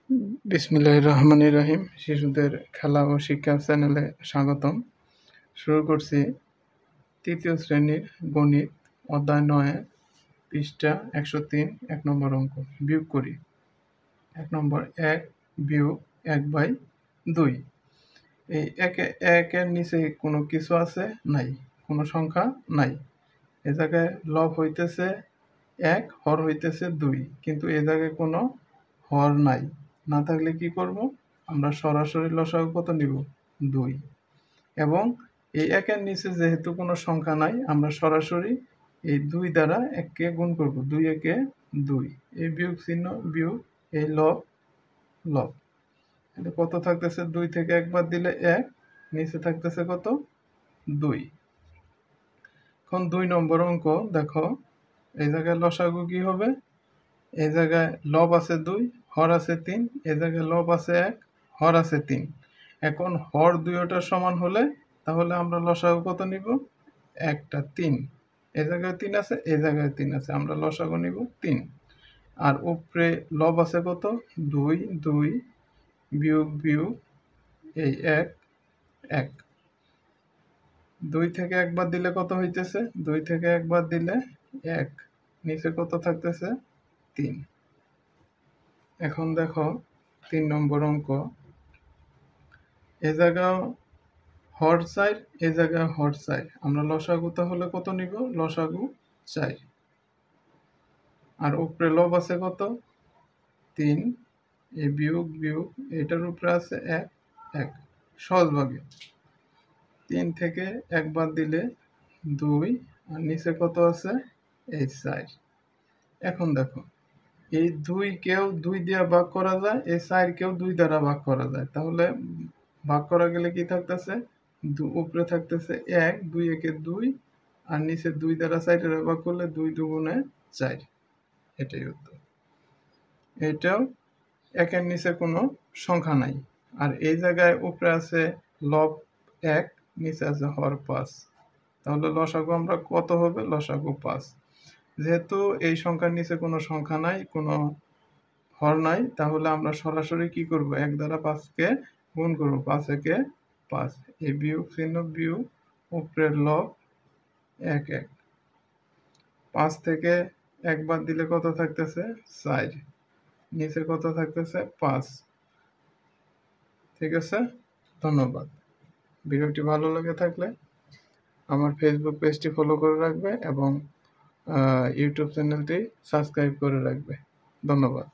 বিসমিল্লাহির রহমানির রহিম। শিশুদের খেলা ও শিক্ষা চ্যানেলে স্বাগতম। শুরু করছি তৃতীয় শ্রেণীর গণিত অধ্যায় 9 পৃষ্ঠা 103 1 নম্বর অঙ্ক। বিয়োগ করি। 1 নম্বর 1 বিয়োগ 1/2। এই একের নিচে কোনো কিছু আছে? নাই, কোনো সংখ্যা নাই। এ জায়গায় লব হইতেছে 1, হর হইতেছে 2, কিন্তু এ জায়গায় কোনো হর নাই। না থাকলে কি করব? আমরা সরাসরি লসাগু কত নিব? 2। এবং এই একের নিচে যেহেতু কোনো সংখ্যা নাই, আমরা সরাসরি এই 2 দ্বারা 1কে গুণ করব। 2 একে 2। এই বিয়োগ চিহ্ন বিয়োগ, এই লব লব। এটা কত থাকতেছে? 2 থেকে 1 বাদ দিলে 1, নিচে থাকতেছে কত? 2। এখন 2 নম্বর অঙ্ক দেখো, এই জায়গায় লসাগু কি হবে? এই জায়গায় লব আছে 2, হর আছে 3, এই জায়গায় লব আছে 1, হর আছে 3। এখন হর দুইটার সমান হলে তাহলে আমরা লসাগু কত নিব? একটা 3। এই জায়গায় 3 আছে, এই জায়গায় 3 আছে, আমরা লসাগু নিব 3। আর উপরে লব আছে কত? 2, 2 বিয়োগ বিয়োগ এই 1 1। 2 থেকে 1 বাদ দিলে কত হইতেছে? 2 থেকে 1 বাদ দিলে 1, নিচে কত থাকতেছে? 3। এখন দেখো 3 নম্বর অঙ্ক, এ জায়গায় হর 4, এ জায়গায় হর 4, আমরা লসাগু তাহলে কত নিব? লসাগু 4। আর উপরে লব আছে কত? 3, এই বিয়োগ বিয়োগ এটার উপরে আছে 1 1, সহজভাবে 3 থেকে 1 বাদ দিলে 2, আর নিচে কত আছে? এই 4। এখন দেখো, এই 2 কেও 2 দিয়ে ভাগ করা যায়, এই 4 কেও 2 দ্বারা ভাগ করা যায়। তাহলে ভাগ করা গেলে কি থাকতেছে? উপরে থাকতেছে 1, 2 একে 2, আর নিচে 2 দ্বারা 4 এর ভাগ করলে 2 দুগুণে 4। এটাই উত্তর। এটাও একের নিচে কোনো সংখ্যা নাই। আর এই জায়গায় উপরে আছে লব 1, নিচে আছে হর 5। তাহলে লসাগু আমরা কত হবে? লসাগু 5। যেহেতু এই সংখ্যার নিচে কোনো সংখ্যা নাই, কোনো হর নাই, তাহলে আমরা সরাসরি কি করব? 1 দ্বারা 5কে গুণ করব। 5 একে 5, এই বিয়োগ চিহ্ন বিয়োগ, উপরের লব 1 1। 5 থেকে 1 বাদ দিলে কত থাকতেছে? 4, নিচে কত থাকতেছে? 5। ঠিক আছে, ধন্যবাদ। ভিডিওটি ভালো লেগে থাকলে আমার ফেসবুক পেজটি ফলো করে রাখবে এবং ইউটিউব চ্যানেলটি সাবস্ক্রাইব করে রাখবে। ধন্যবাদ।